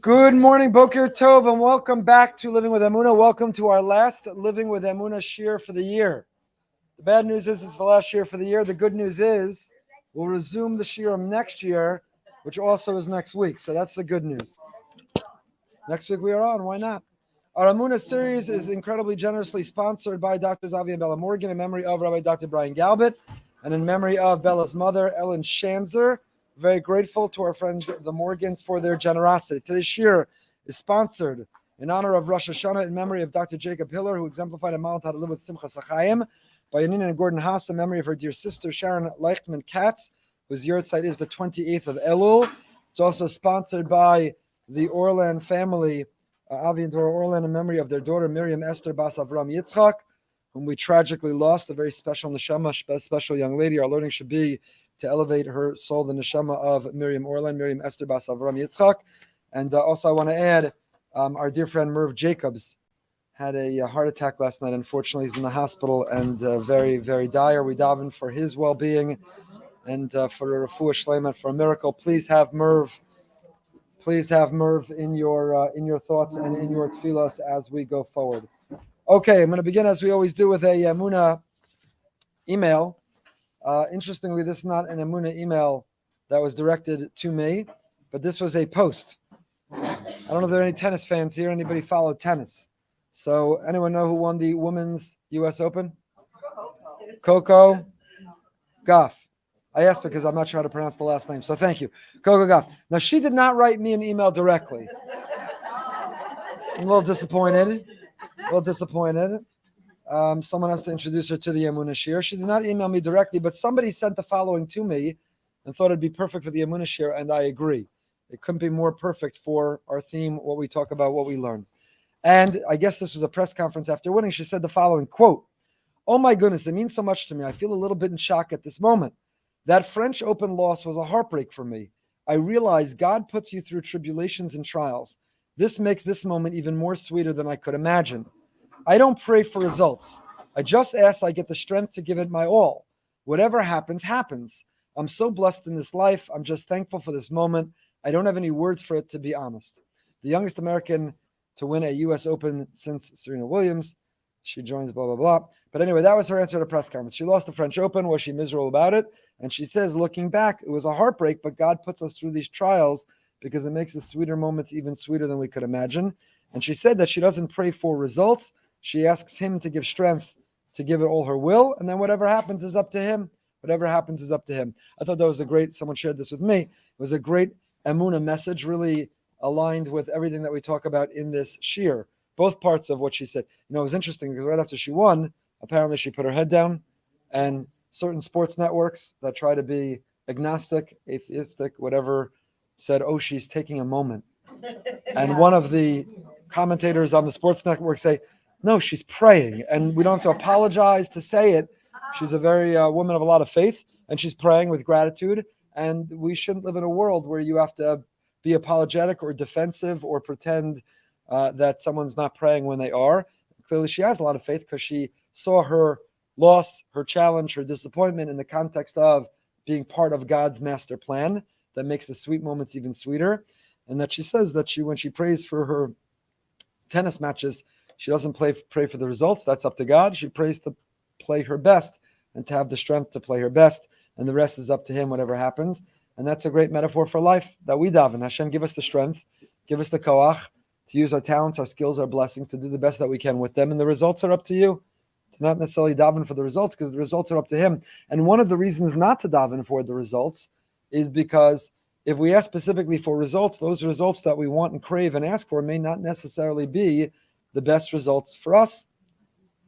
Good morning, Boker Tov, and welcome back to Living with Emunah. Welcome to our last Living with Emunah shir for the year. The bad news is it's the last shir for the year. The good news is we'll resume the shirim next year, which also is next week. So that's the good news. Next week we are on. Why not? Our Emunah series is incredibly generously sponsored by Dr. Zavi and Bella Morgan in memory of Rabbi Dr. Brian Galbert and in memory of Bella's mother, Ellen Shanzer. Very grateful to our friends, the Morgans, for their generosity. Today's shir is sponsored in honor of Rosh Hashanah in memory of Dr. Jacob Hiller, who exemplified a model how to live with Simcha Sachayim, by Yanina and Gordon Haas in memory of her dear sister, Sharon Leichtman Katz, whose yahrzeit is the 28th of Elul. It's also sponsored by the Orlan family, Avi and Dora Orlan, in memory of their daughter, Miriam Esther Bas Avram Yitzchak, whom we tragically lost, a very special neshama, special young lady. Our learning should be to elevate her soul, the neshama of Miriam Orlan, Miriam Esther Bas Avram Yitzchak. And also I want to add, our dear friend Merv Jacobs had a heart attack last night. Unfortunately, he's in the hospital and very, very dire. We daven for his well-being and for a refuah shleima, for a miracle. Please have Merv in your thoughts and in your tefillas as we go forward. Okay, I'm going to begin as we always do with a Emunah email. Interestingly, this is not an Emunah email that was directed to me, but this was a post. I don't know if there are any tennis fans here. Anybody follow tennis? So anyone know who won the Women's U.S. Open? Coco Gauff. I asked because I'm not sure how to pronounce the last name, so thank you. Coco Gauff. Now, she did not write me an email directly. I'm a little disappointed. Someone has to introduce her to the Emunah shir. She did not email me directly, but somebody sent the following to me and thought it'd be perfect for the Emunah shir, and I agree. It couldn't be more perfect for our theme, what we talk about, what we learn. And I guess this was a press conference after winning. She said the following, quote, "Oh my goodness, it means so much to me. I feel a little bit in shock at this moment. That French Open loss was a heartbreak for me. I realize God puts you through tribulations and trials. This makes this moment even more sweeter than I could imagine. I don't pray for results. I just ask I get the strength to give it my all. Whatever happens, happens. I'm so blessed in this life. I'm just thankful for this moment. I don't have any words for it, to be honest." The youngest American to win a U.S. Open since Serena Williams. She joins blah, blah, blah. But anyway, that was her answer to the press conference. She lost the French Open. Was she miserable about it? And she says, looking back, it was a heartbreak, but God puts us through these trials because it makes the sweeter moments even sweeter than we could imagine. And she said that she doesn't pray for results. She asks him to give strength, to give it all her will. And then whatever happens is up to him. Whatever happens is up to him. I thought that was someone shared this with me. It was a great Emunah message, really aligned with everything that we talk about in this shir. Both parts of what she said. It was interesting because right after she won, apparently she put her head down, and certain sports networks that try to be agnostic, atheistic, whatever, said, "Oh, she's taking a moment." And one of the commentators on the sports network say, "No, she's praying." And we don't have to apologize to say it. She's a very woman of a lot of faith, and she's praying with gratitude. And we shouldn't live in a world where you have to be apologetic or defensive or pretend that someone's not praying when they are. Clearly, she has a lot of faith because she saw her loss, her challenge, her disappointment in the context of being part of God's master plan that makes the sweet moments even sweeter. And that she says that when she prays for her tennis matches, she doesn't pray for the results. That's up to God. She prays to play her best and to have the strength to play her best. And the rest is up to him, whatever happens. And that's a great metaphor for life that we daven. Hashem, give us the strength, give us the koach to use our talents, our skills, our blessings, to do the best that we can with them. And the results are up to you. To not necessarily daven for the results, because the results are up to him. And one of the reasons not to daven for the results is because if we ask specifically for results, those results that we want and crave and ask for may not necessarily be the best results for us.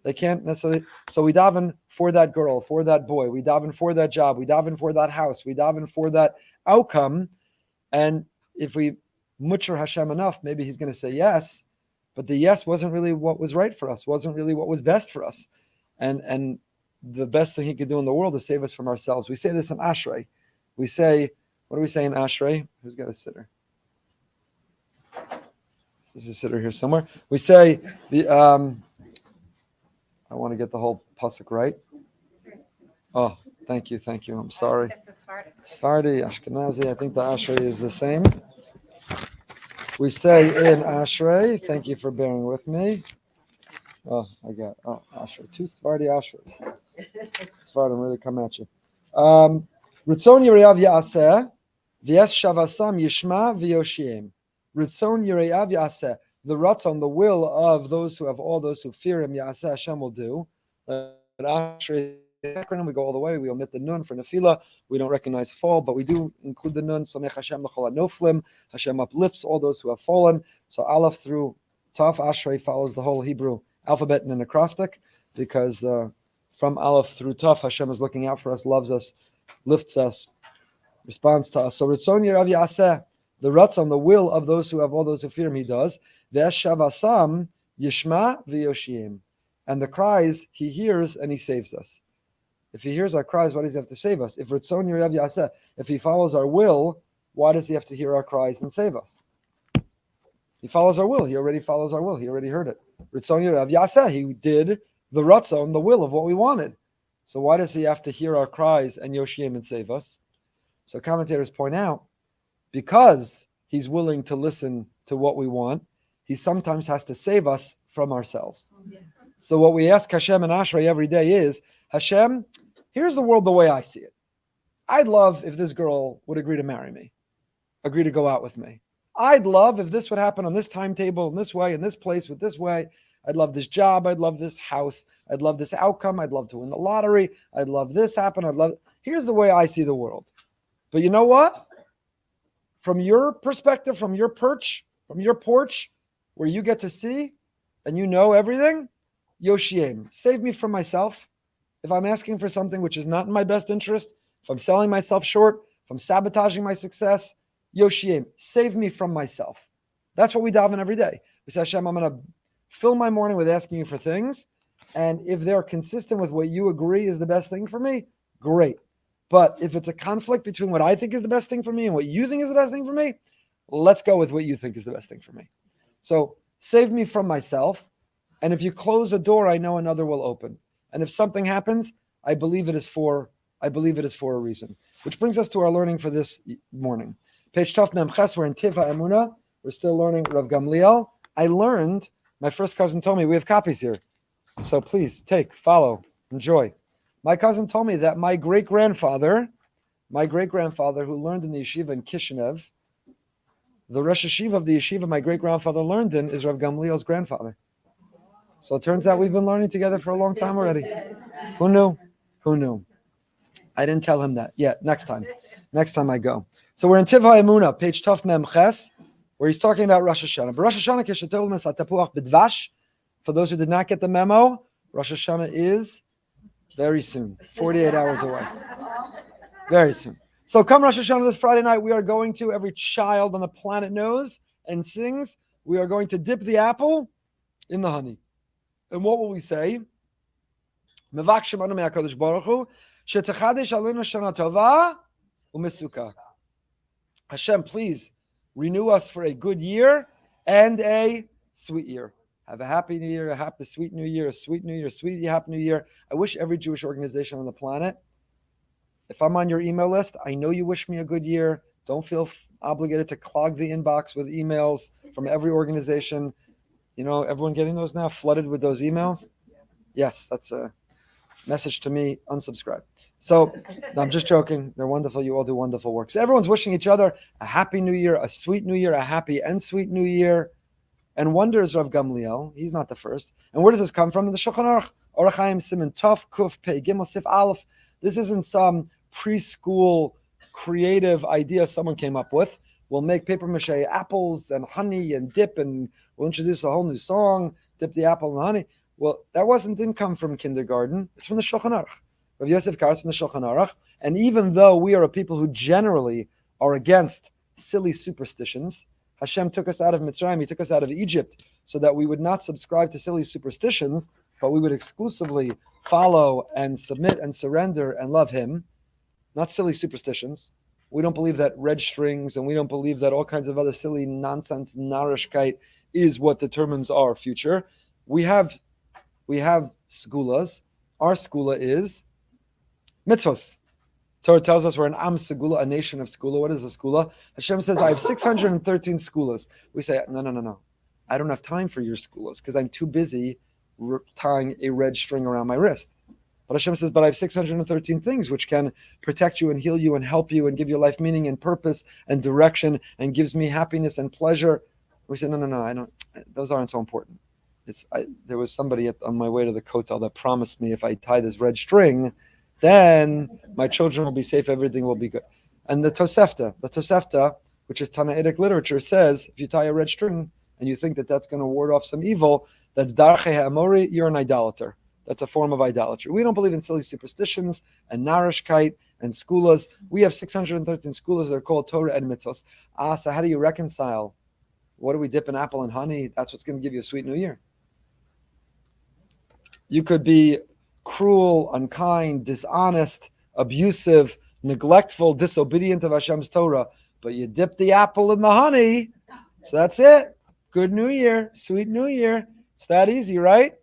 They can't necessarily. So we daven for that girl, for that boy. We daven for that job. We daven for that house. We daven for that outcome. And if we mutcher Hashem enough, maybe he's going to say yes. But the yes wasn't really what was right for us, wasn't really what was best for us. And the best thing he could do in the world is save us from ourselves. We say this in Ashrei. We say, what do we say in Ashrei? Who's got a sitter? There's a sitter here somewhere. We say, I want to get the whole pasuk right. Oh, thank you. I'm sorry. Sephardi, Ashkenazi. I think the Ashrei is the same. We say in Ashrei, thank you for bearing with me. Ashrei. 2 Sephardi Ashreis. Sephardim really come at you. Ritzon Yirav Ya'aseh, V'es Shavasam Yishma V'yoshiem. Ritzon Yirav Ya'aseh. The Ratzon, the will of those who have all those who fear him, Ya'aseh Hashem will do. Ashrei acronym, we go all the way. We omit the nun for nefila. We don't recognize fall, but we do include the nun. Somech Hashem l'chol hanoflim. Hashem uplifts all those who have fallen. So Aleph through Taf, Ashrei follows the whole Hebrew alphabet in an acrostic, because from Aleph through Taf, Hashem is looking out for us, loves us, lifts us, responds to us. So Ritzon Yirav Yaseh, the Ratzon, the will of those who have all those who fear him, he does. Ve'eshavasam Yishma v'yoshiem. And the cries he hears and he saves us. If he hears our cries, why does he have to save us? If Ritzon Yirav Yaseh, if he follows our will, why does he have to hear our cries and save us? He follows our will. He already follows our will. He already heard it. Ritzon Yirav Yaseh, he did the Ratzon, the will of what we wanted. So why does he have to hear our cries and Yoshiem and save us? So commentators point out, because he's willing to listen to what we want, he sometimes has to save us from ourselves. So what we ask Hashem and Ashrei every day is, Hashem, here's the world the way I see it. I'd love if this girl would agree to marry me, agree to go out with me. I'd love if this would happen on this timetable, in this way, in this place, with this way. I'd love this job. I'd love this house. I'd love this outcome. I'd love to win the lottery. I'd love this happen. Here's the way I see the world. But you know what? From your perspective, from your perch, from your porch, where you get to see and you know everything, Yoshiem, save me from myself. If I'm asking for something which is not in my best interest, if I'm selling myself short, if I'm sabotaging my success, Yoshiem, save me from myself. That's what we daven every day. We say, Hashem, I'm going to fill my morning with asking you for things, and if they're consistent with what you agree is the best thing for me, great. But if it's a conflict between what I think is the best thing for me and what you think is the best thing for me, let's go with what you think is the best thing for me. So save me from myself, and if you close a door, I know another will open. And if something happens, I believe it is for a reason. Which brings us to our learning for this morning. Page Tov Mem Ches, we're in Tiva Emunah. We're still learning Rav Gamliel. I learned, my first cousin told me, we have copies here. So please take, follow, enjoy. My cousin told me that my great-grandfather who learned in the yeshiva in Kishinev, the Rosh Hashiva of the yeshiva my great-grandfather learned in is Rav Gamliel's grandfather. So it turns out we've been learning together for a long time already. Who knew? I didn't tell him that yet. Next time I go. So we're in Tiva Emunah, page Tov Mem Ches, where he's talking about Rosh Hashanah. But Rosh Hashanah keshetov mes atapuach b'dvash. For those who did not get the memo, Rosh Hashanah is very soon, 48 hours away. Very soon. So come Rosh Hashanah this Friday night, we are going to, every child on the planet knows and sings, we are going to dip the apple in the honey. And what will we say? Mevak shemanu me'akadosh baruch hu, shetechadesh alenu shana tova u'mesuka. Hashem, please renew us for a good year and a sweet year. Have a happy new year, a happy, sweet new year, a sweet new year, sweet, happy new year. I wish every Jewish organization on the planet, if I'm on your email list, I know you wish me a good year. Don't feel obligated to clog the inbox with emails from every organization. You know, everyone getting those now, flooded with those emails? Yes, that's a message to me, unsubscribe. So, no, I'm just joking. They're wonderful. You all do wonderful work. So everyone's wishing each other a happy new year, a sweet new year, a happy and sweet new year. And wonders Rav Gamliel, he's not the first. And where does this come from? In the Shulchan Aruch, Orach Chaim Siman Tov Kuf Pei Gimel Sif Aleph. This isn't some preschool creative idea someone came up with. We'll make paper mache apples and honey and dip, and we'll introduce a whole new song, dip the apple in the honey. Well, that didn't come from kindergarten. It's from the Shulchan Aruch. Rav Yosef Kar's from the Shulchan Aruch. And even though we are a people who generally are against silly superstitions, Hashem took us out of Mitzrayim, He took us out of Egypt, so that we would not subscribe to silly superstitions, but we would exclusively follow and submit and surrender and love Him, not silly superstitions. We don't believe that red strings, and we don't believe that all kinds of other silly nonsense, narishkeit, is what determines our future. We have segulas. Our segula is mitzvos. Torah tells us we're an Am Segula, a nation of Segula. What is a Segula? Hashem says, I have 613 Segulas. We say, no. I don't have time for your Segulas because I'm too busy tying a red string around my wrist. But Hashem says, but I have 613 things which can protect you and heal you and help you and give your life meaning and purpose and direction and gives me happiness and pleasure. We say, no, I don't. Those aren't so important. There was somebody on my way to the kotel that promised me if I tie this red string, then my children will be safe, everything will be good. And the Tosefta, which is Tanaitic literature, says if you tie a red string and you think that that's going to ward off some evil, that's Darche Ha'amori, you're an idolater. That's a form of idolatry. We don't believe in silly superstitions and narishkeit and skulas. We have 613 skulas that are called Torah and mitzvos. So how do you reconcile? What do we dip in apple and honey? That's what's going to give you a sweet new year. You could be cruel, unkind, dishonest, abusive, neglectful, disobedient of Hashem's Torah, but you dip the apple in the honey, so that's it. Good New Year, sweet New Year. It's that easy, right?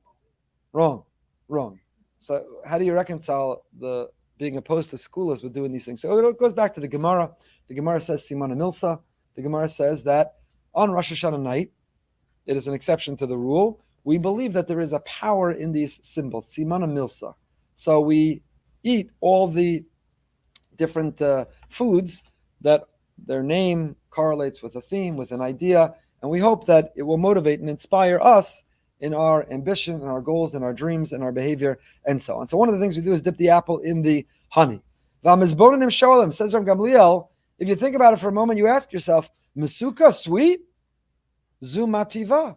Wrong. So how do you reconcile the being opposed to skulas with doing these things? So it goes back to the Gemara. The Gemara says Simana Milsa. The Gemara says that on Rosh Hashanah night, it is an exception to the rule. We believe that there is a power in these symbols, Simana Milsa. So we eat all the different foods that their name correlates with a theme, with an idea, and we hope that it will motivate and inspire us in our ambition, in our goals, in our dreams, in our behavior, and so on. So one of the things we do is dip the apple in the honey. V'amizbonim sholim, says Rav Gamliel, if you think about it for a moment, you ask yourself, Mesuka, sweet? Zumativa.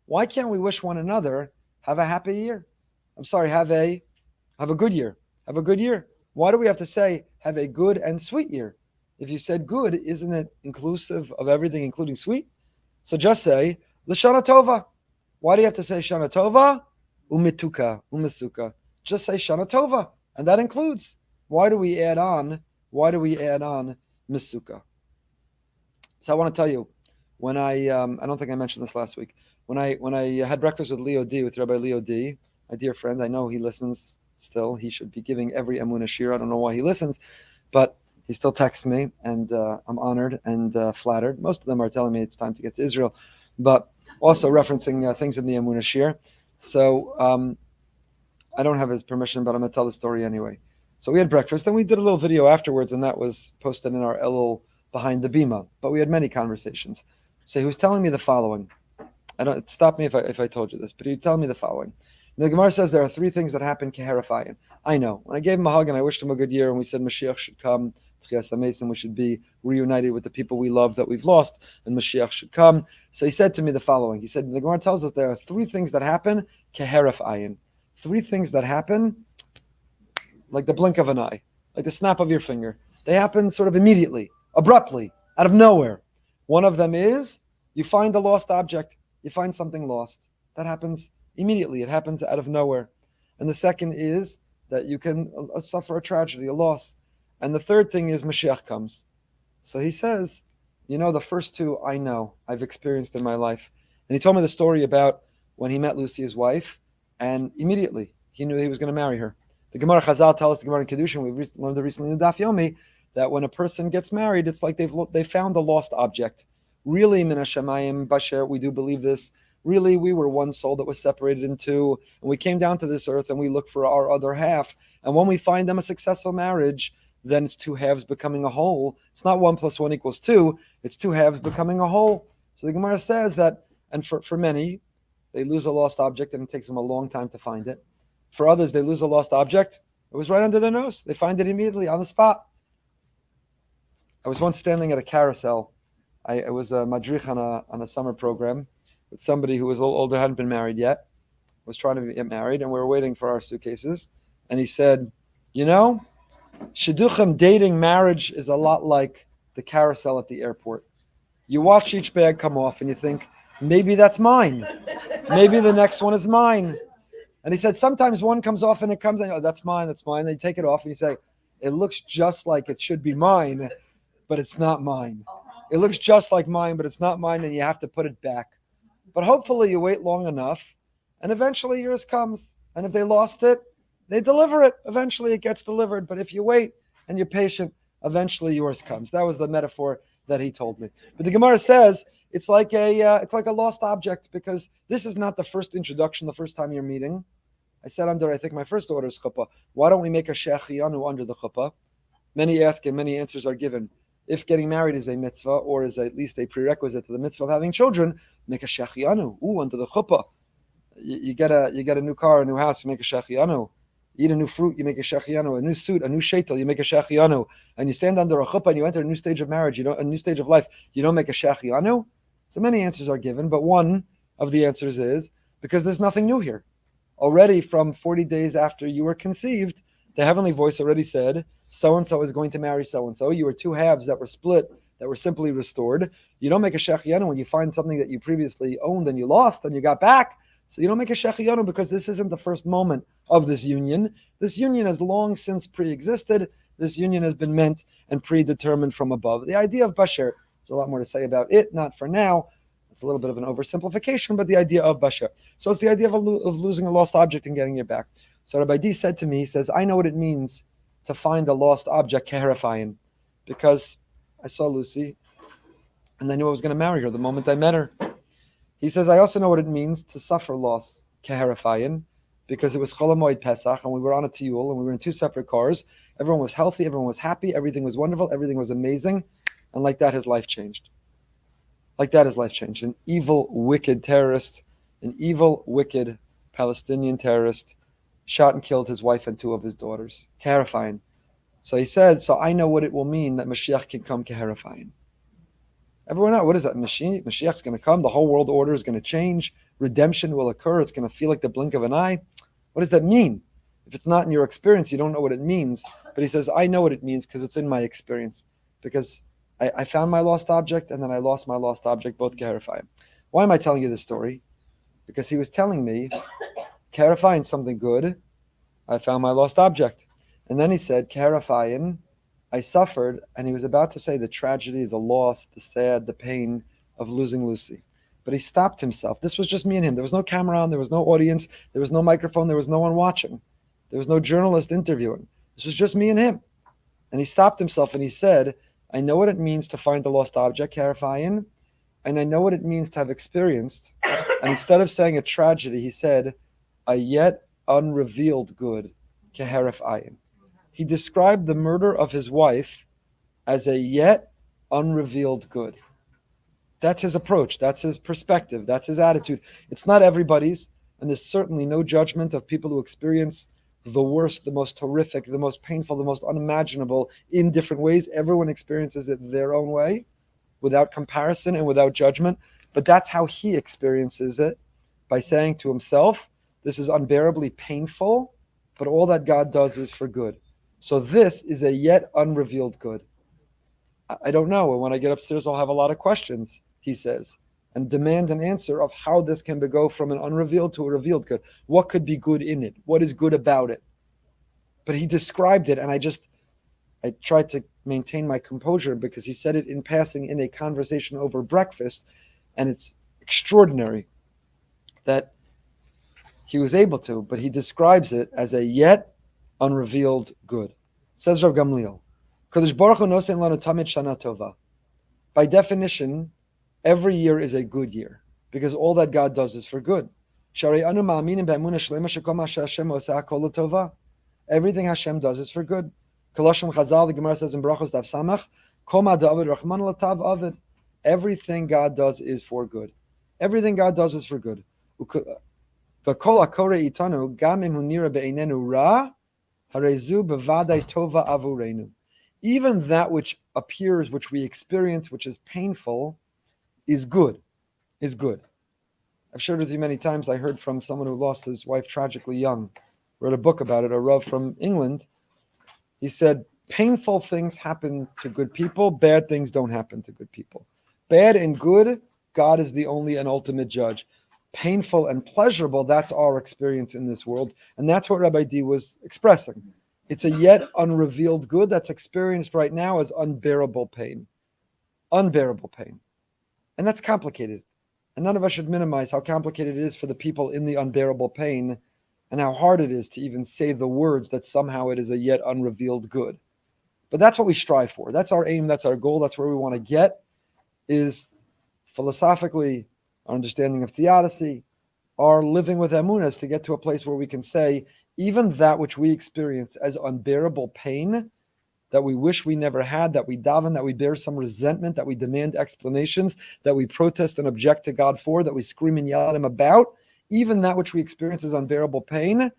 Why can't we wish one another have a happy year? I'm sorry, have a good year. Have a good year. Why do we have to say have a good and sweet year? If you said good, isn't it inclusive of everything, including sweet? So just say L'shana Tova. Why do you have to say Shana Tova? Umituka, umisuka. Just say Shana Tova, and that includes. Why do we add on misuka? So I want to tell you. When I don't think I mentioned this last week. When I had breakfast with Rabbi Leo D, my dear friend, I know he listens still. He should be giving every Emunah shir. I don't know why he listens, but he still texts me, and I'm honored and flattered. Most of them are telling me it's time to get to Israel, but also referencing things in the Emunah shir. So I don't have his permission, but I'm going to tell the story anyway. So we had breakfast, and we did a little video afterwards, and that was posted in our Elul behind the bima. But we had many conversations. So he was telling me the following. Stop me if I told you this, but he would tell me the following. The Gemara says there are three things that happen keherafayim. I know. When I gave him a hug and I wished him a good year, and we said Mashiach should come, we should be reunited with the people we love that we've lost, and Mashiach should come. So he said to me the following. He said, the Gemara tells us there are three things that happen keherafayim. Three things that happen like the blink of an eye, like the snap of your finger. They happen sort of immediately, abruptly, out of nowhere. One of them is you find a lost object. You find something lost. That happens immediately. It happens out of nowhere. And the second is that you can suffer a tragedy, a loss. And the third thing is Mashiach comes. So he says, the first two I know, I've experienced in my life. And he told me the story about when he met Lucy, his wife, and immediately he knew he was going to marry her. The Gemara Chazal tells us, the Gemara in Kedushin, we learned it recently in the Daf Yomi, that when a person gets married, it's like they found a lost object. Really, min hashamayim basher, we do believe this. Really, we were one soul that was separated in two, and we came down to this earth and we look for our other half. And when we find them a successful marriage, then it's two halves becoming a whole. It's not 1 + 1 = 2. It's two halves becoming a whole. So the Gemara says that, and for many, they lose a lost object and it takes them a long time to find it. For others, they lose a lost object. It was right under their nose. They find it immediately on the spot. I was once standing at a carousel. I was a madrich on a summer program with somebody who was a little older, hadn't been married yet, was trying to get married, and we were waiting for our suitcases. And he said, shidduchim, dating, marriage is a lot like the carousel at the airport. You watch each bag come off and you think, maybe that's mine. Maybe the next one is mine. And he said, sometimes one comes off and it comes and that's mine. Then you take it off and you say, it looks just like it should be mine, but it's not mine. It looks just like mine, but it's not mine, and you have to put it back. But hopefully you wait long enough, and eventually yours comes. And if they lost it, They deliver it. Eventually it gets delivered. But if you wait and you're patient, eventually yours comes. That was the metaphor that he told me. But the Gemara says it's like a lost object, because this is not the first introduction, the first time you're meeting. I said under, I think, my first order's chuppah, why don't we make a shechianu under the chuppah? Many ask and many answers are given. If getting married is a mitzvah, or is at least a prerequisite to the mitzvah of having children, make a shechianu under the chuppah. You get a new car, a new house, you make a shechianu. You eat a new fruit, you make a shechianu. A new suit, a new sheitel, you make a shechianu. And you stand under a chuppah and you enter a new stage of marriage, a new stage of life, you don't make a shechianu? So many answers are given, but one of the answers is because there's nothing new here. Already from 40 days after you were conceived, the heavenly voice already said, so-and-so is going to marry so-and-so. You were two halves that were split, that were simply restored. You don't make a shechianu when you find something that you previously owned and you lost and you got back. So you don't make a shechianu because this isn't the first moment of this union. This union has long since pre-existed. This union has been meant and predetermined from above. The idea of basher, there's a lot more to say about it, not for now. It's a little bit of an oversimplification, but the idea of basher. So it's the idea of losing a lost object and getting it back. So Rabbi D said to me, he says, I know what it means to find a lost object, keherafayin, because I saw Lucy and I knew I was going to marry her the moment I met her. He says, I also know what it means to suffer loss, keherafayin, because it was Chol HaMoed Pesach and we were on a tiyul and we were in two separate cars. Everyone was healthy, everyone was happy, everything was wonderful, everything was amazing. And like that, his life changed. Like that, his life changed. An evil, wicked terrorist, an evil, wicked Palestinian terrorist shot and killed his wife and two of his daughters. Keherafayin. So he said, so I know what it will mean that Mashiach can come keherafayin. Everyone knows, what is that? Mashiach's going to come. The whole world order is going to change. Redemption will occur. It's going to feel like the blink of an eye. What does that mean? If it's not in your experience, you don't know what it means. But he says, I know what it means because it's in my experience. Because I found my lost object and then I lost my lost object, both keherafayin. Why am I telling you this story? Because he was telling me, keherafayin, something good. I found my lost object. And then he said, keherafayin, I suffered, and he was about to say the tragedy, the loss, the sad, the pain of losing Lucy. But he stopped himself. This was just me and him. There was no camera on, there was no audience, there was no microphone, there was no one watching. There was no journalist interviewing. This was just me and him. And he stopped himself and he said, I know what it means to find the lost object, keherafayin, and I know what it means to have experienced. And instead of saying a tragedy, he said, a yet unrevealed good, keherafayin. He described the murder of his wife as a yet unrevealed good. That's his approach. That's his perspective. That's his attitude. It's not everybody's, and there's certainly no judgment of people who experience the worst, the most horrific, the most painful, the most unimaginable in different ways. Everyone experiences it their own way, without comparison and without judgment. But that's how he experiences it, by saying to himself, this is unbearably painful, but all that God does is for good. So this is a yet unrevealed good. I don't know. And when I get upstairs, I'll have a lot of questions, he says, and demand an answer of how this can go from an unrevealed to a revealed good. What could be good in it? What is good about it? But he described it, and I tried to maintain my composure because he said it in passing in a conversation over breakfast, and it's extraordinary that he was able to, but he describes it as a yet unrevealed good. Says Rav Gamliel, Kadosh Baruch Hu nosein lanu tamid shana tova. By definition, every year is a good year because all that God does is for good. Sharei anu ma'aminim be'emunah shlema shekol ma she'Hashem oseh hakol l'tova. Everything Hashem does is for good. Koloshim Chazal, the Gemara says in Brachos Daf Samach, Kol ma da'avid Rachman l'tav avid. Everything God does is for good. Everything God does is for good. V'kol hakore itanu gam im hu nira be'einenu ra. Even that which appears, which we experience, which is painful, is good. Is good. I've shared with you many times. I heard from someone who lost his wife tragically young. Wrote a book about it. A Rav from England. He said, painful things happen to good people. Bad things don't happen to good people. Bad and good, God is the only and ultimate judge. Painful and pleasurable, that's our experience in this world. And that's what Rabbi D was expressing. It's a yet unrevealed good that's experienced right now as unbearable pain. Unbearable pain. And that's complicated. And none of us should minimize how complicated it is for the people in the unbearable pain and how hard it is to even say the words that somehow it is a yet unrevealed good. But that's what we strive for. That's our aim. That's our goal. That's where we want to get, is philosophically our understanding of theodicy, our living with Emunah, is to get to a place where we can say, even that which we experience as unbearable pain, that we wish we never had, that we daven, that we bear some resentment, that we demand explanations, that we protest and object to God for, that we scream and yell at Him about, even that which we experience as unbearable pain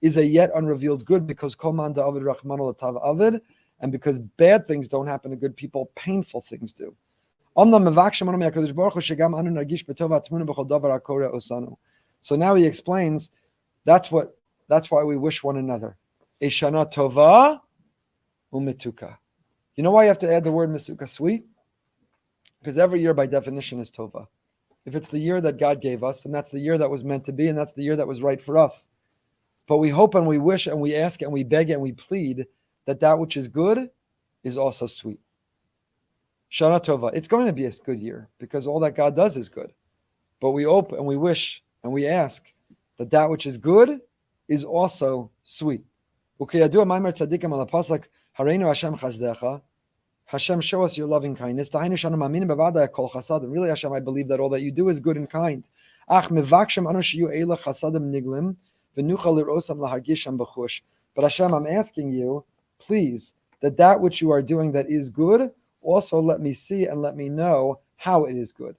is a yet unrevealed good, because Kol man da'avid rachmano l'tav avid, and because bad things don't happen to good people, painful things do. So now he explains that's why we wish one another. A shana tova umituka. You know why you have to add the word misuka, sweet? Because every year by definition is tova. If it's the year that God gave us, and that's the year that was meant to be, and that's the year that was right for us. But we hope and we wish and we ask and we beg and we plead that which is good is also sweet. Shana tova. It's going to be a good year because all that God does is good. But we hope and we wish and we ask that which is good is also sweet. Hashem, show us your loving kindness. Really, Hashem, I believe that all that you do is good and kind. But Hashem, I'm asking you, please, that which you are doing that is good, also let me see and let me know how it is good.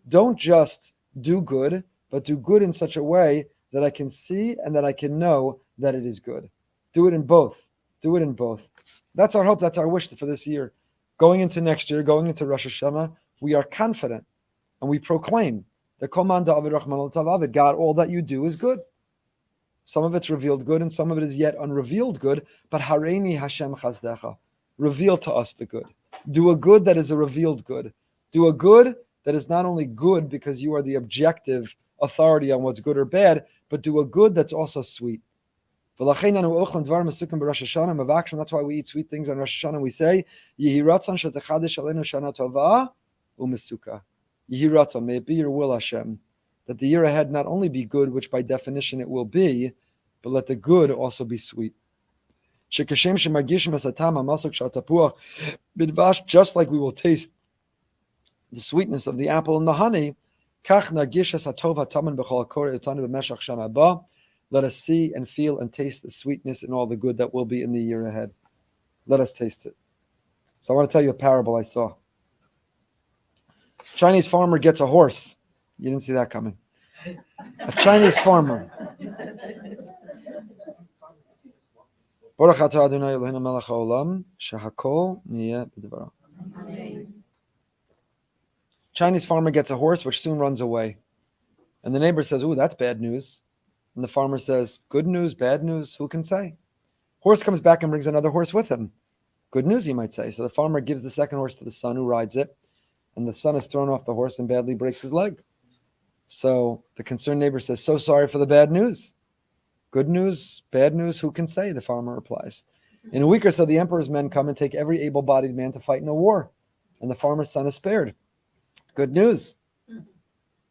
Don't just do good, but do good in such a way that I can see and that I can know that it is good. Do it in both. Do it in both. That's our hope. That's our wish for this year. Going into next year, going into Rosh Hashanah, we are confident and we proclaim that God, all that you do is good. Some of it's revealed good and some of it is yet unrevealed good. But Hareini Hashem Chazdecha, reveal to us the good. Do a good that is a revealed good. Do a good that is not only good because you are the objective authority on what's good or bad, but do a good that's also sweet. That's why we eat sweet things on Rosh Hashanah. We say, Yehi ratzon shetechadish aleinu shana tova u'mesuka. Yehi ratzon, may it be your will, Hashem, that the year ahead not only be good, which by definition it will be, but let the good also be sweet. Just like we will taste the sweetness of the apple and the honey, let us see and feel and taste the sweetness and all the good that will be in the year ahead. Let us taste it. So I want to tell you a parable I saw. A Chinese farmer gets a horse. You didn't see that coming. A Chinese farmer. Chinese farmer gets a horse which soon runs away. And the neighbor says, "Ooh, that's bad news." And the farmer says, "Good news, bad news, who can say?" Horse comes back and brings another horse with him. Good news, you might say. So the farmer gives the second horse to the son who rides it. And the son is thrown off the horse and badly breaks his leg. So the concerned neighbor says, "So sorry for the bad news." "Good news, bad news, who can say?" the farmer replies. In a week or so, the emperor's men come and take every able-bodied man to fight in a war. And the farmer's son is spared. Good news.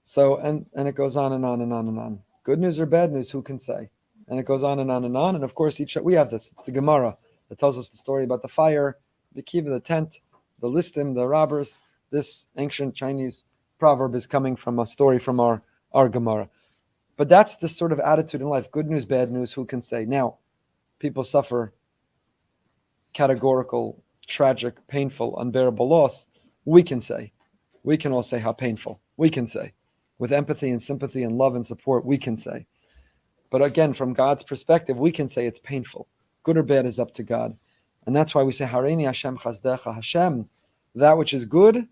So, and it goes on and on and on and on. Good news or bad news, who can say? And it goes on and on and on. And of course, we have this. It's the Gemara that tells us the story about the fire, the kiva, the tent, the listim, the robbers. This ancient Chinese proverb is coming from a story from our Gemara. But that's the sort of attitude in life. Good news, bad news, who can say? Now, people suffer categorical, tragic, painful, unbearable loss. We can say. We can all say how painful. We can say. With empathy and sympathy and love and support, we can say. But again, from God's perspective, we can say it's painful. Good or bad is up to God. And that's why we say, Hareini Hashem Chazdecha, Hashem, that which is good,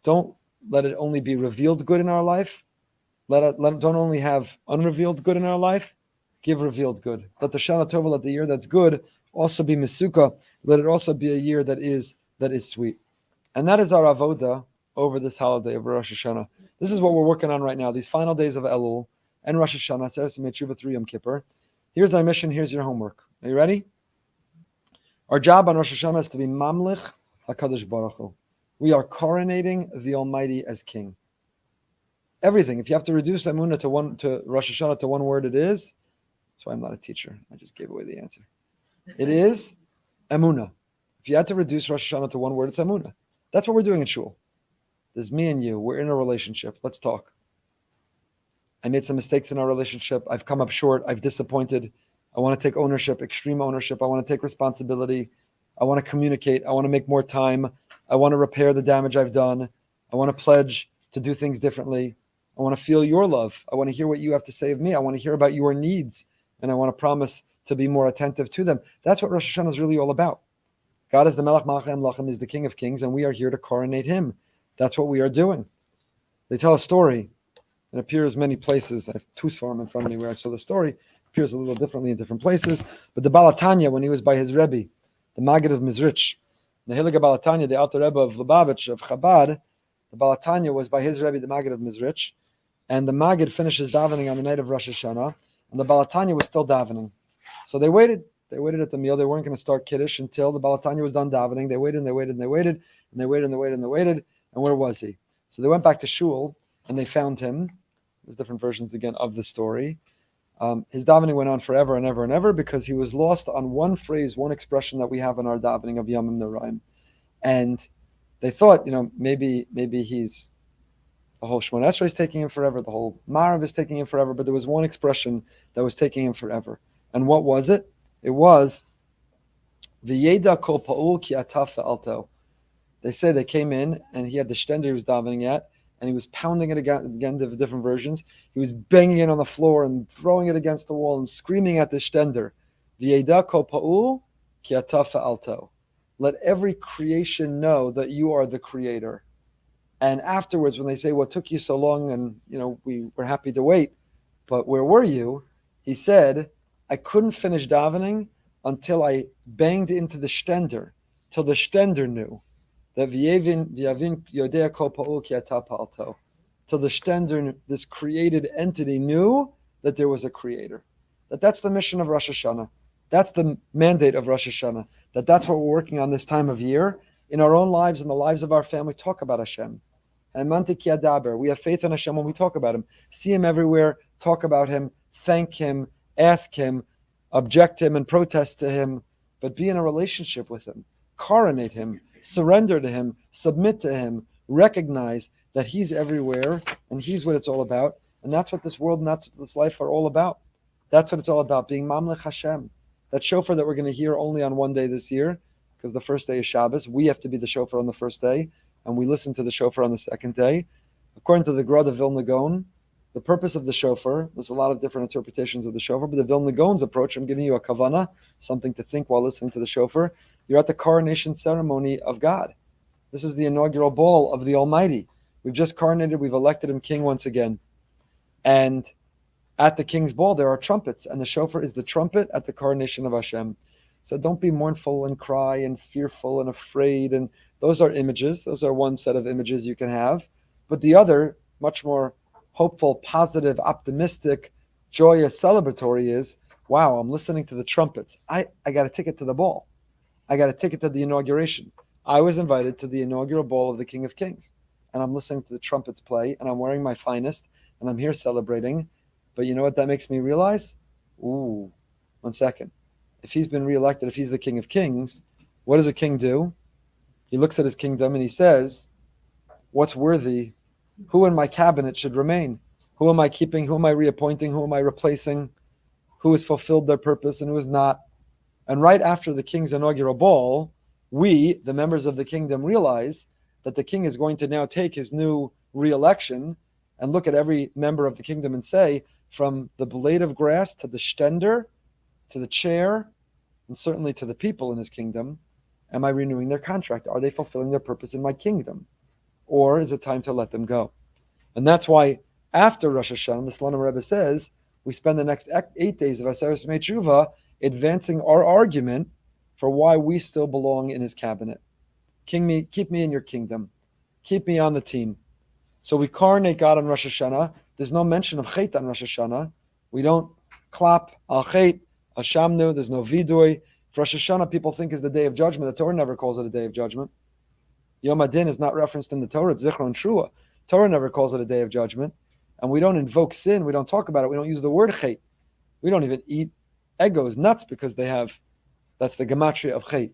don't let it only be revealed good in our life. Don't only have unrevealed good in our life. Give revealed good. Let the Shana Tova, let the year that's good, also be Mesuka. Let it also be a year that is sweet. And that is our avoda over this holiday of Rosh Hashanah. This is what we're working on right now, these final days of Elul and Rosh Hashanah, Seres Yemei 3 Yom Kippur. Here's our mission, here's your homework. Are you ready? Our job on Rosh Hashanah is to be Mamlich HaKadosh Baruch Hu. We are coronating the Almighty as King. Everything. If you have to reduce Emunah to Rosh Hashanah to one word, it is That's why I'm not a teacher. I just gave away the answer. It is Emunah. If you had to reduce Rosh Hashanah to one word, it's Emunah. That's what we're doing in shul. There's me and you. We're in a relationship. Let's talk. I made some mistakes in our relationship. I've come up short. I've disappointed. I want to take ownership, extreme ownership. I want to take responsibility. I want to communicate. I want to make more time. I want to repair the damage I've done. I want to pledge to do things differently. I want to feel your love. I want to hear what you have to say of me. I want to hear about your needs. And I want to promise to be more attentive to them. That's what Rosh Hashanah is really all about. God is the Melech Malchei Amlachim, is the King of Kings, and we are here to coronate him. That's what we are doing. They tell a story. It appears many places. I have two svarim in front of me where I saw the story. It appears a little differently in different places. But the Baal HaTanya, when he was by his Rebbe, the Maggid of Mizrich, the Hilga Baal HaTanya, the Alter Rebbe of Lubavitch, of Chabad, the Baal HaTanya was by his Rebbe, the Maggid of Mizrich, and the Maggid finishes davening on the night of Rosh Hashanah, and the Baal HaTanya was still davening. So they waited. They waited at the meal. They weren't going to start Kiddush until the Baal HaTanya was done davening. They waited and they waited and they waited and they waited and they waited and they waited. And where was he? So they went back to shul and they found him. There's different versions again of the story. His davening went on forever and ever and ever because he was lost on one phrase, one expression that we have in our davening of Yamim Noraim. And they thought, maybe he's, the whole Shemona Esrei is taking him forever, the whole Marav is taking him forever, but there was one expression that was taking him forever. And what was it? It was V'yeda kol pa'ul ki ataf alto. They say they came in and he had the shtender he was davening at, and he was pounding it again to different versions. He was banging it on the floor and throwing it against the wall and screaming at the shtender. V'yeda kol pa'ul ki ataf alto. Let every creation know that you are the creator. And afterwards, when they say, what took you so long? And, we were happy to wait, but where were you? He said, I couldn't finish davening until I banged into the shtender, till the shtender knew that v'yavin yodea kol pa'ul ki ata pa'alto, till the shtender, this created entity, knew that there was a creator. That's the mission of Rosh Hashanah. That's the mandate of Rosh Hashanah. That's what we're working on this time of year. In our own lives, in the lives of our family, talk about Hashem. And manti adaber, we have faith in Hashem when we talk about him. See him everywhere, talk about him, thank him, ask him, object him and protest to him, but be in a relationship with him. Coronate him, surrender to him, submit to him, recognize that he's everywhere and he's what it's all about. And that's what this world and that's what this life are all about. That's what it's all about, being Mamlech Hashem. That shofar that we're going to hear only on one day this year, because the first day is Shabbos. We have to be the shofar on the first day, and we listen to the shofar on the second day. According to the Grad of Vilna Gaon, the purpose of the shofar, there's a lot of different interpretations of the shofar, but the Vilna Gaon's approach, I'm giving you a kavana, something to think while listening to the shofar. You're at the coronation ceremony of God. This is the inaugural ball of the Almighty. We've just coronated, we've elected him king once again. And at the king's ball, there are trumpets, and the shofar is the trumpet at the coronation of Hashem. So don't be mournful and cry and fearful and afraid. And those are images. Those are one set of images you can have. But the other, much more hopeful, positive, optimistic, joyous, celebratory is, wow, I'm listening to the trumpets. I got a ticket to the ball. I got a ticket to the inauguration. I was invited to the inaugural ball of the King of Kings. And I'm listening to the trumpets play, and I'm wearing my finest, and I'm here celebrating. But you know what that makes me realize? Ooh, 1 second. If he's been reelected, if he's the King of Kings, what does a king do? He looks at his kingdom and he says, what's worthy? Who in my cabinet should remain? Who am I keeping? Who am I reappointing? Who am I replacing? Who has fulfilled their purpose and who has not? And right after the king's inaugural ball, we, the members of the kingdom, realize that the king is going to now take his new re-election and look at every member of the kingdom and say, from the blade of grass to the shtender, to the chair, and certainly to the people in his kingdom, am I renewing their contract? Are they fulfilling their purpose in my kingdom? Or is it time to let them go? And that's why after Rosh Hashanah, the Slonim Rebbe says, we spend the next 8 days of Aseres Yemei Tshuva advancing our argument for why we still belong in his cabinet. Keep me in your kingdom. Keep me on the team. So we coronate God on Rosh Hashanah. There's no mention of Chet on Rosh Hashanah. We don't clap al Chet, Hashamnu. There's no vidui. For Rosh Hashanah, people think is the day of judgment. The Torah never calls it a day of judgment. Yom Adin is not referenced in the Torah. It's Zichron Trua. Torah never calls it a day of judgment. And we don't invoke sin. We don't talk about it. We don't use the word Chet. We don't even eat egos, nuts, because that's the gematria of chet.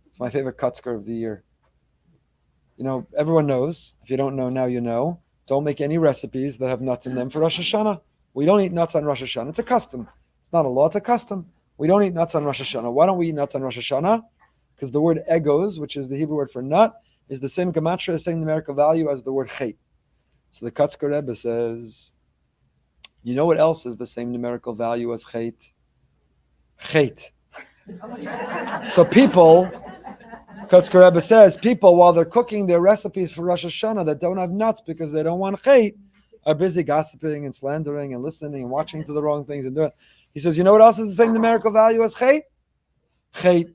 It's my favorite kutzker of the year. Everyone knows. If you don't know, now you know. Don't make any recipes that have nuts in them for Rosh Hashanah. We don't eat nuts on Rosh Hashanah. It's a custom. It's not a law, it's a custom. We don't eat nuts on Rosh Hashanah. Why don't we eat nuts on Rosh Hashanah? Because the word egos, which is the Hebrew word for nut, is the same gematria, the same numerical value as the word chet. So the Kutzker Rebbe says, you know what else is the same numerical value as chet? Chet. So people, Kutzker Rebbe says, people, while they're cooking their recipes for Rosh Hashanah that don't have nuts because they don't want chet, are busy gossiping and slandering and listening and watching to the wrong things and doing. He says, you know what else is the same numerical value as chet? Chet.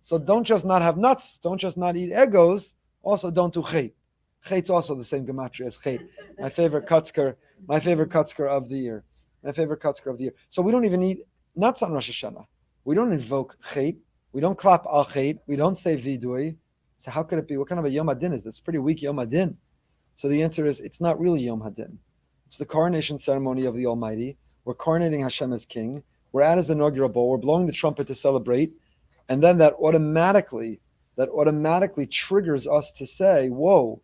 So don't just not have nuts, don't just not eat egos, also don't do chet. Chet's also the same gematria as chet. My favorite kutzker of the year. So we don't even eat nuts on Rosh Hashanah. We don't invoke chet. We don't clap al chet. We don't say vidui. So how could it be? What kind of a Yom Hadin is this? It's pretty weak Yom Hadin. So the answer is, it's not really Yom Hadin. It's the coronation ceremony of the Almighty. We're coronating Hashem as King. We're at His inaugural ball. We're blowing the trumpet to celebrate. And then that automatically triggers us to say, whoa,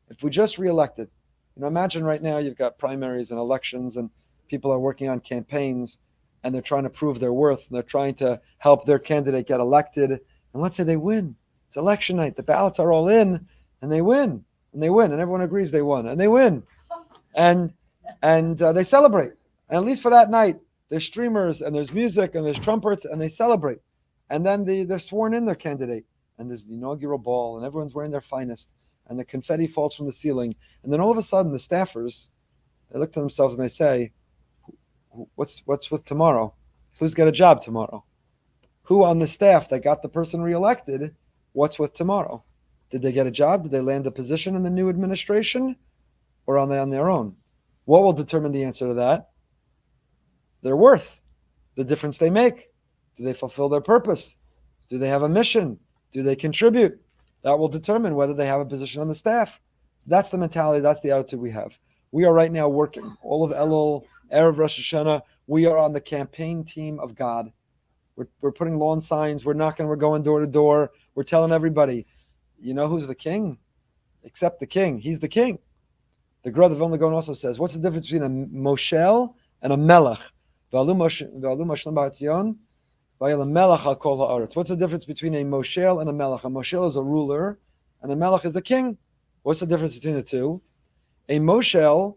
if we just reelected, imagine right now you've got primaries and elections and people are working on campaigns and they're trying to prove their worth and they're trying to help their candidate get elected. And let's say they win. It's election night. The ballots are all in and they win. And everyone agrees they won. And they win. And they celebrate. And at least for that night, there's streamers and there's music and there's trumpets and they celebrate. And then they're sworn in their candidate. And there's the inaugural ball and everyone's wearing their finest. And the confetti falls from the ceiling. And then all of a sudden, the staffers, they look to themselves and they say, what's with tomorrow? Who's got a job tomorrow? Who on the staff that got the person reelected, what's with tomorrow? Did they get a job? Did they land a position in the new administration? Or are they on their own? What will determine the answer to that? Their worth, the difference they make. Do they fulfill their purpose? Do they have a mission? Do they contribute? That will determine whether they have a position on the staff. That's the mentality, that's the attitude we have. We are right now working. All of Elul, Erev Rosh Hashanah, we are on the campaign team of God. We're putting lawn signs, we're knocking, we're going door to door, we're telling everybody, you know who's the king? Except the king. He's the king. The Gra of Vilna Gaon also says, what's the difference between a moshel and a melech? What's the difference between a moshel and a melech? A moshel is a ruler, and a melech is a king. What's the difference between the two? A moshel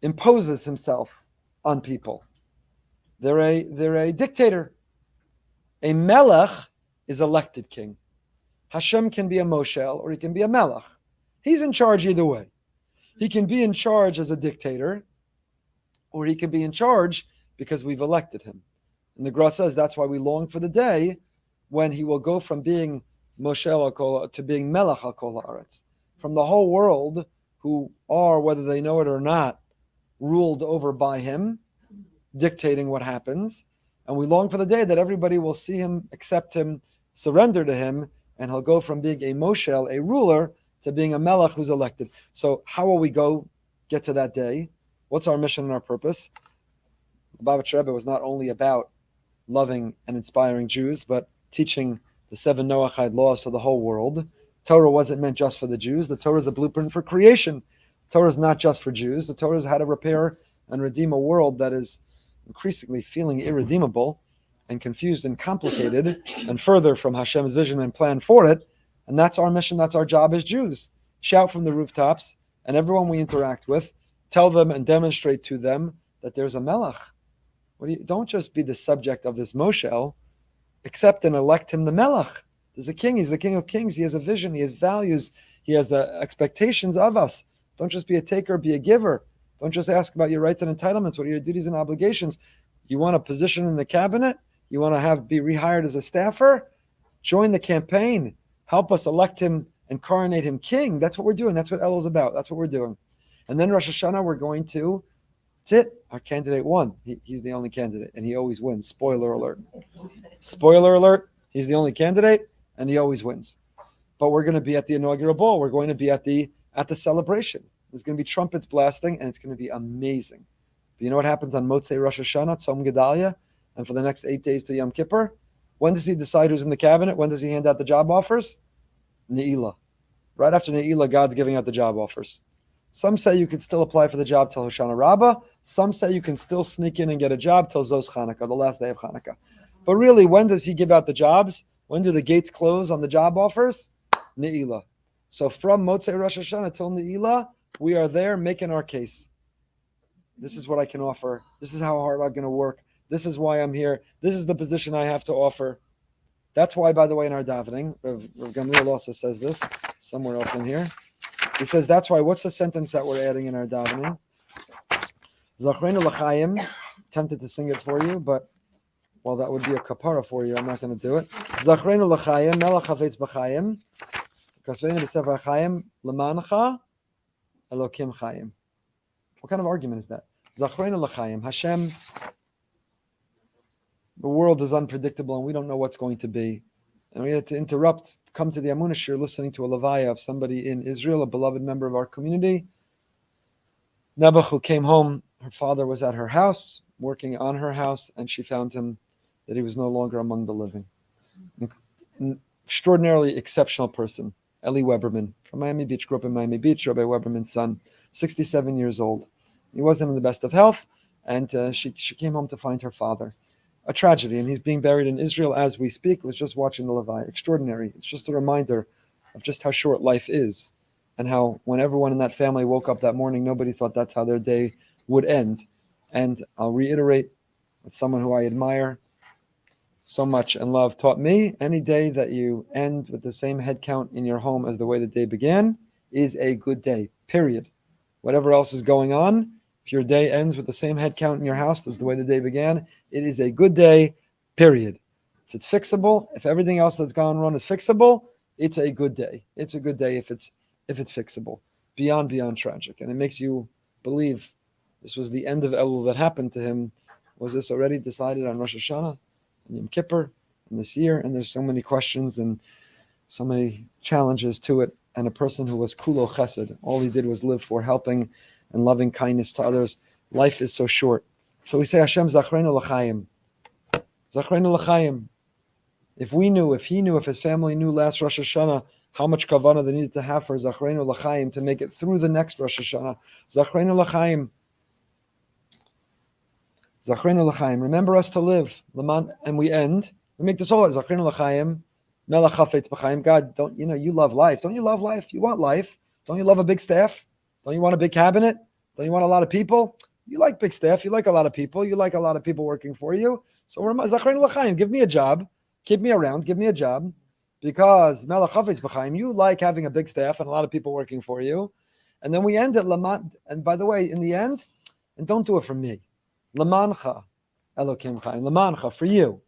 imposes himself on people. They're a dictator. A melech is elected king. Hashem can be a moshel or he can be a melech. He's in charge either way. He can be in charge as a dictator, or he can be in charge because we've elected him. And the Gra says that's why we long for the day when he will go from being moshel HaKol to being melech HaKol Haaretz. From the whole world, who are, whether they know it or not, ruled over by him, dictating what happens. And we long for the day that everybody will see him, accept him, surrender to him, and he'll go from being a moshel, a ruler, to being a melech who's elected. So how will we get to that day? What's our mission and our purpose? The Bavitcher Rebbe was not only about loving and inspiring Jews, but teaching the 7 Noachide laws to the whole world. Torah wasn't meant just for the Jews. The Torah is a blueprint for creation. Torah is not just for Jews. The Torah is how to repair and redeem a world that is increasingly feeling irredeemable and confused and complicated and further from Hashem's vision and plan for it. And that's our mission, that's our job as Jews. Shout from the rooftops, and everyone we interact with, tell them and demonstrate to them that there's a melech. Don't just be the subject of this moshel, accept and elect him the melech. There's a king, he's the king of kings, he has a vision, he has values, he has expectations of us. Don't just be a taker, be a giver. Don't just ask about your rights and entitlements, what are your duties and obligations. You want a position in the cabinet? You want to be rehired as a staffer? Join the campaign. Help us elect him and coronate him king. That's what we're doing. That's what Elul's about. That's what we're doing. And then Rosh Hashanah, we're going to, that's it. Our candidate won. He's the only candidate, and he always wins. Spoiler alert. Spoiler alert. He's the only candidate, and he always wins. But we're going to be at the inaugural ball. We're going to be at the celebration. There's going to be trumpets blasting, and it's going to be amazing. you know what happens on Motzei Rosh Hashanah, Tzom Gedalia, and for the next 8 days to Yom Kippur? When does he decide who's in the cabinet? When does he hand out the job offers? Ne'ilah. Right after Ne'ilah, God's giving out the job offers. Some say you can still apply for the job till Hoshana Rabbah. Some say you can still sneak in and get a job till Zos Chanukah, the last day of Chanukah. But really, when does he give out the jobs? When do the gates close on the job offers? Ne'ilah. So from Motzei Rosh Hashanah till Ne'ilah, we are there making our case. This is what I can offer. This is how hard I'm going to work. This is why I'm here. This is the position I have to offer. That's why, by the way, in our davening, Rav Gamliel also says this somewhere else in here. He says that's why. What's the sentence that we're adding in our davening? Zachreinu l'chaim. Tempted to sing it for you, but well, that would be a kapara for you. I'm not going to do it. Zachreinu l'chaim, melech hafetz b'chaim, kasveinu b'sefer chaim, l'mancha, Elokim chaim. What kind of argument is that? Zachreinu l'chaim. Hashem, the world is unpredictable and we don't know what's going to be. And we had to interrupt, come to the Emunah shir, listening to a levaya of somebody in Israel, a beloved member of our community. Nebuch, who came home, her father was at her house, working on her house, and she found him that he was no longer among the living. An extraordinarily exceptional person, Eli Weberman, from Miami Beach, grew up in Miami Beach, Rabbi Weberman's son, 67 years old. He wasn't in the best of health, and she came home to find her father. A tragedy, and he's being buried in Israel as we speak. I was just watching the Levi. Extraordinary. It's just a reminder of just how short life is, and how when everyone in that family woke up that morning, nobody thought that's how their day would end. And I'll reiterate, with someone who I admire so much and love, taught me, any day that you end with the same head count in your home as the way the day began is a good day, period. Whatever else is going on, if your day ends with the same head count in your house as the way the day began, it is a good day, period. If it's fixable, if everything else that's gone wrong is fixable, it's a good day. It's a good day if it's fixable. Beyond tragic. And it makes you believe this was the end of Elul that happened to him. Was this already decided on Rosh Hashanah and Yom Kippur and this year? And there's so many questions and so many challenges to it. And a person who was kulo chesed, all he did was live for helping and loving kindness to others. Life is so short. So we say, Hashem, Zachreinu l'chaim. Zachreinu l'chaim. If he knew, if his family knew last Rosh Hashanah, how much kavanah they needed to have for Zachreinu l'chaim to make it through the next Rosh Hashanah. Zachreinu l'chaim. Zachreinu l'chaim. Remember us to live. And we end. We make this all. Zachreinu l'chaim. Melech hafetz b'chaim. God, you love life. Don't you love life? You want life. Don't you love a big staff? Don't you want a big cabinet? Don't you want a lot of people? You like big staff. You like a lot of people. You like a lot of people working for you. So Zachreinu l'chaim. Give me a job. Keep me around. Give me a job. Because Melech hafetz b'chaim, you like having a big staff and a lot of people working for you. And then we end at Laman. And by the way, in the end, and don't do it for me. Lamancha Elokim chaim. Lamancha, for you.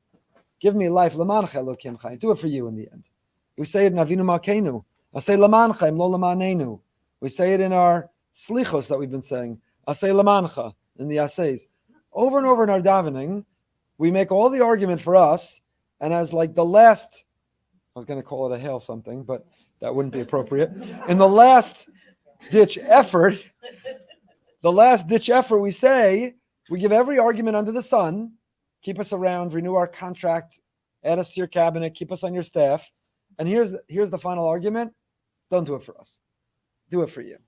Give me life. Lamancha Elokim chaim. Do it for you in the end. We say it in Avinu Malkeinu. I say Lamancha, lo lamanenu. We say it in our slichos that we've been saying. I say Lamancha in the assays. Over and over in our davening, we make all the argument for us, and as like the last, I was going to call it a hail something, but that wouldn't be appropriate. In the last ditch effort, we say, we give every argument under the sun, keep us around, renew our contract, add us to your cabinet, keep us on your staff. And here's the final argument. Don't do it for us. Do it for you.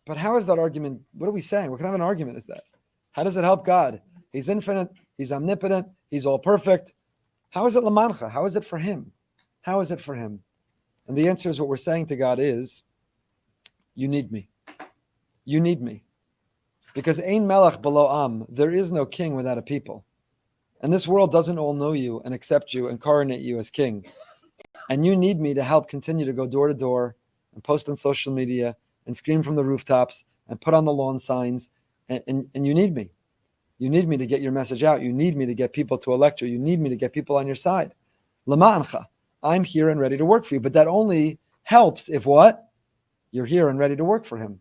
But how is that argument? What are we saying? What kind of an argument is that? How does it help God? He's infinite. He's omnipotent. He's all perfect. How is it lamancha? How is it for him? How is it for him? And the answer is what we're saying to God is, you need me. You need me. Because ein melech below am, there is no king without a people. And this world doesn't all know you and accept you and coronate you as king. And you need me to help continue to go door to door and post on social media and scream from the rooftops and put on the lawn signs. And you need me. You need me to get your message out. You need me to get people to elect you. You need me to get people on your side. Lama'ancha. I'm here and ready to work for you. But that only helps if what? You're here and ready to work for him.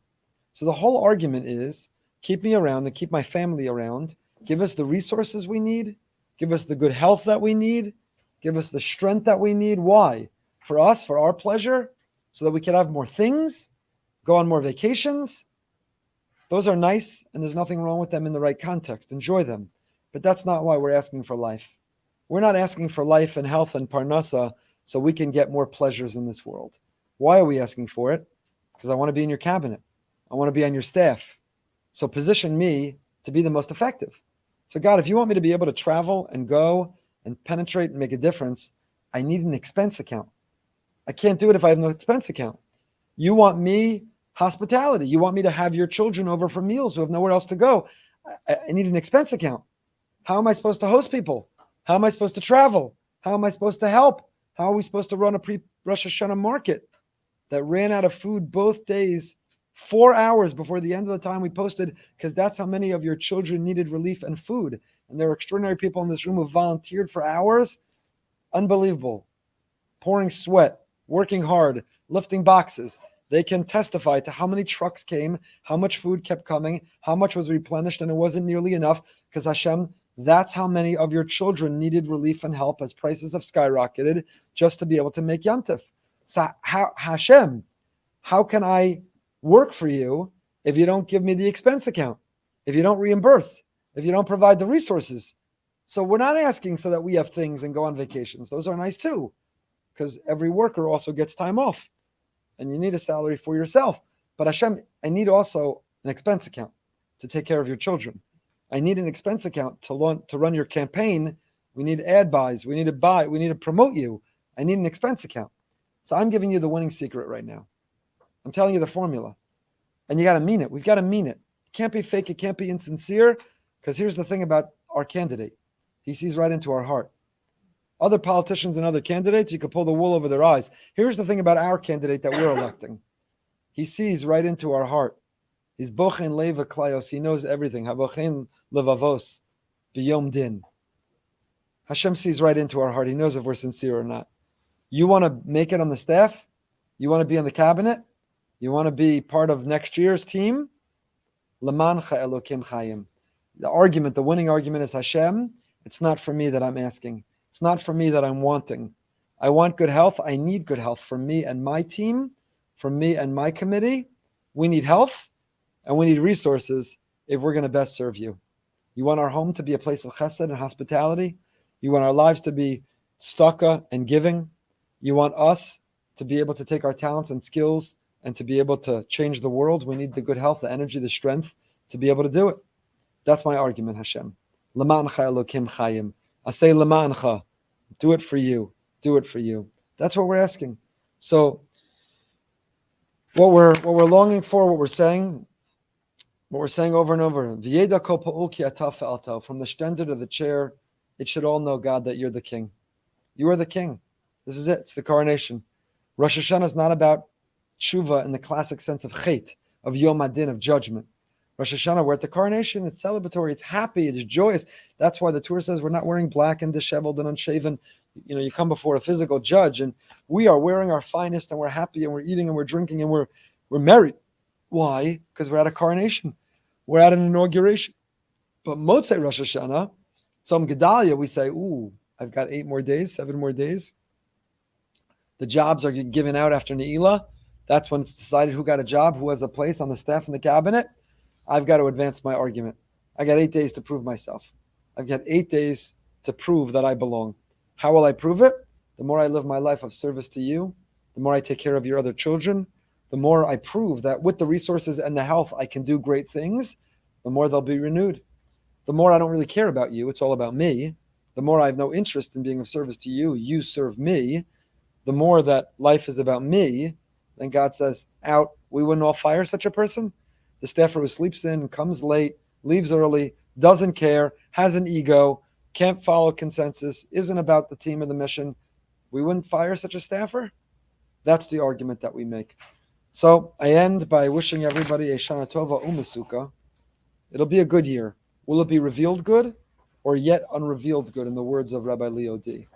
So the whole argument is, keep me around and keep my family around. Give us the resources we need. Give us the good health that we need. Give us the strength that we need. Why? For us, for our pleasure, so that we can have more things, go on more vacations. Those are nice, and there's nothing wrong with them in the right context. Enjoy them. But that's not why we're asking for life. We're not asking for life and health and parnasa so we can get more pleasures in this world. Why are we asking for it? Because I want to be in your cabinet. I want to be on your staff. So position me to be the most effective. So God, if you want me to be able to travel and go and penetrate and make a difference, I need an expense account. I can't do it if I have no expense account. You want me hospitality. You want me to have your children over for meals who have nowhere else to go. I need an expense account. How am I supposed to host people? How am I supposed to travel? How am I supposed to help? How are we supposed to run a pre-Rosh Hashanah market that ran out of food both days, 4 hours before the end of the time we posted, because that's how many of your children needed relief and food. And there are extraordinary people in this room who volunteered for hours. Unbelievable. Pouring sweat, working hard, lifting boxes. They can testify to how many trucks came, how much food kept coming, how much was replenished, and it wasn't nearly enough because Hashem, that's how many of your children needed relief and help as prices have skyrocketed just to be able to make Yontif. So Hashem, how can I work for you if you don't give me the expense account, if you don't reimburse, if you don't provide the resources? So we're not asking so that we have things and go on vacations. Those are nice too, because every worker also gets time off. And you need a salary for yourself. But Hashem, I need also an expense account to take care of your children. I need an expense account to run your campaign. We need ad buys. We need to buy. We need to promote you. I need an expense account. So I'm giving you the winning secret right now. I'm telling you the formula. And you got to mean it. We've got to mean it. It can't be fake. It can't be insincere. Because here's the thing about our candidate. He sees right into our heart. Other politicians and other candidates, you could pull the wool over their eyes. Here's the thing about our candidate that we're electing. He sees right into our heart. He's bochen leva klayos. He knows everything. Habochen levavos b'yom din. Hashem sees right into our heart. He knows if we're sincere or not. You want to make it on the staff? You want to be on the cabinet? You want to be part of next year's team? Lemancha Elokim Chayim. The argument, the winning argument is Hashem. It's not for me that I'm asking. It's not for me that I'm wanting. I want good health. I need good health for me and my team, for me and my committee. We need health and we need resources if we're going to best serve you. You want our home to be a place of chesed and hospitality. You want our lives to be tzedakah and giving. You want us to be able to take our talents and skills and to be able to change the world. We need the good health, the energy, the strength to be able to do it. That's my argument, Hashem. L'ma'ancha Elokim Chayim. I say L'ma'ancha. Do it for you. Do it for you. That's what we're asking. So what we're longing for, what we're saying over and over, V'yeda kol pa'ul ki ata fe'alta. From the standard of the chair, it should all know, God, that you're the king. You are the king. This is it. It's the coronation. Rosh Hashanah is not about tshuva in the classic sense of chet, of Yom Adin, of judgment. Rosh Hashanah, we're at the coronation. It's celebratory. It's happy. It's joyous. That's why the Torah says we're not wearing black and disheveled and unshaven. You know, you come before a physical judge, and we are wearing our finest, and we're happy, and we're eating, and we're drinking, and we're merry. Why? Because we're at a coronation. We're at an inauguration. But Motzei Rosh Hashanah, some Gedalia, we say, ooh, I've got 8 more days, 7 more days. The jobs are given out after Ne'ilah. That's when it's decided who got a job, who has a place on the staff and the cabinet. I've got to advance my argument. I got 8 days to prove myself. I've got 8 days to prove that I belong. How will I prove it? The more I live my life of service to you, the more I take care of your other children, the more I prove that with the resources and the health I can do great things, the more they'll be renewed. The more I don't really care about you, it's all about me. The more I have no interest in being of service to you, you serve me. The more that life is about me, then God says, out, we wouldn't all fire such a person. The staffer who sleeps in, comes late, leaves early, doesn't care, has an ego, can't follow consensus, isn't about the team or the mission. We wouldn't fire such a staffer? That's the argument that we make. So I end by wishing everybody a Shana Tova Umesuka. It'll be a good year. Will it be revealed good or yet unrevealed good, in the words of Rabbi Leo D?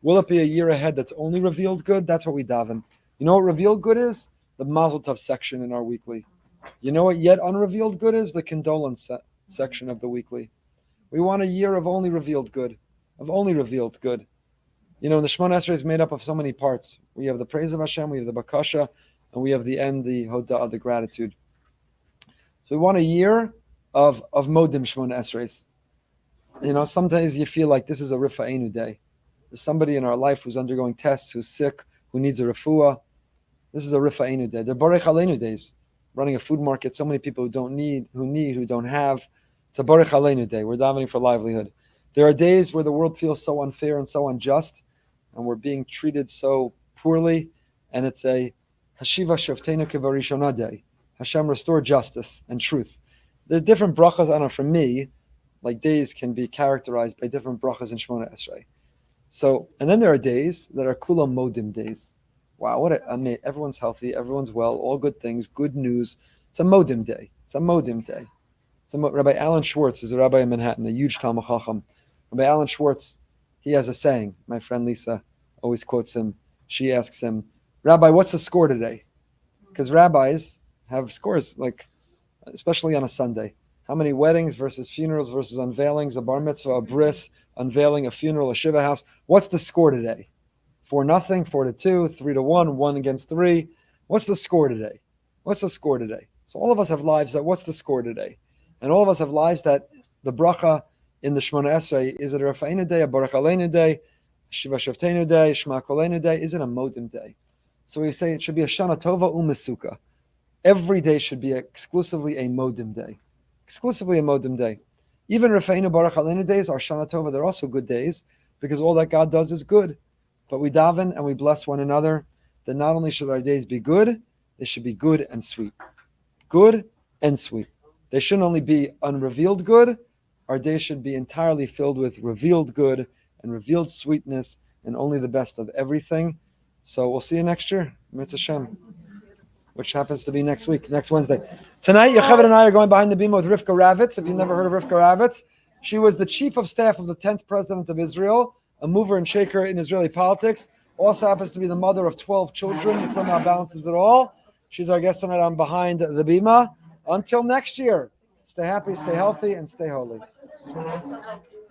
Will it be a year ahead that's only revealed good? That's what we daven. You know what revealed good is? The Mazel Tov section in our weekly. You know what yet unrevealed good is? The condolence section of the weekly. We want a year of only revealed good. Of only revealed good. You know, the Shemona Esrei is made up of so many parts. We have the praise of Hashem, we have the Bakasha, and we have the end, the Hoda'ah, the gratitude. So we want a year of Modim Shmona Esreis. Sometimes you feel like this is a Rifa'enu day. There's somebody in our life who's undergoing tests, who's sick, who needs a refuah. This is a Rifa'enu day. They're Barech Aleinu days. Running a food market, so many people who don't have. It's a Barech Aleinu day. We're davening for livelihood. There are days where the world feels so unfair and so unjust, and we're being treated so poorly, and it's a Hashiva Shavteinu Kevarishona day. Hashem, restore justice and truth. There's different brachas. I don't know, for me, like days can be characterized by different brachas in Shmona Esrei. So, and then there are days that are Kula Modim days. Wow, everyone's healthy, everyone's well, all good things, good news. It's a Modim day. Rabbi Alan Schwartz is a rabbi in Manhattan, a huge Talmud Chacham. Rabbi Alan Schwartz, he has a saying. My friend Lisa always quotes him. She asks him, Rabbi, what's the score today? Because rabbis have scores, like especially on a Sunday. How many weddings versus funerals versus unveilings, a bar mitzvah, a bris, unveiling, a funeral, a shiva house. What's the score today? 4-0, 4-2, 3-1, 1 against 3. What's the score today? So all of us have lives that what's the score today? And all of us have lives that the bracha in the Shemona Esrei, is it a Rafa'inu day, a Baruch Aleinu day, Shiva Shavteinu day, Shema Koleinu day? Is it a Modim day? So we say it should be a Shana Tova Umesuka. Every day should be exclusively a Modim day. Even Rafa'inu Baruch Aleinu days are Shana Tova. They're also good days because all that God does is good. But we daven and we bless one another that not only should our days be good, they should be good and sweet. Good and sweet. They shouldn't only be unrevealed good. Our days should be entirely filled with revealed good and revealed sweetness and only the best of everything. So we'll see you next year, Mitzvah Shem, which happens to be next week, next Wednesday. Tonight, Yocheved and I are going behind the beam with Rivka Ravitz. If you've never heard of Rivka Ravitz, she was the chief of staff of the 10th president of Israel, a mover and shaker in Israeli politics. Also happens to be the mother of 12 children. It somehow balances it all. She's our guest tonight on Behind the Bima. Until next year, stay happy, stay healthy, and stay holy.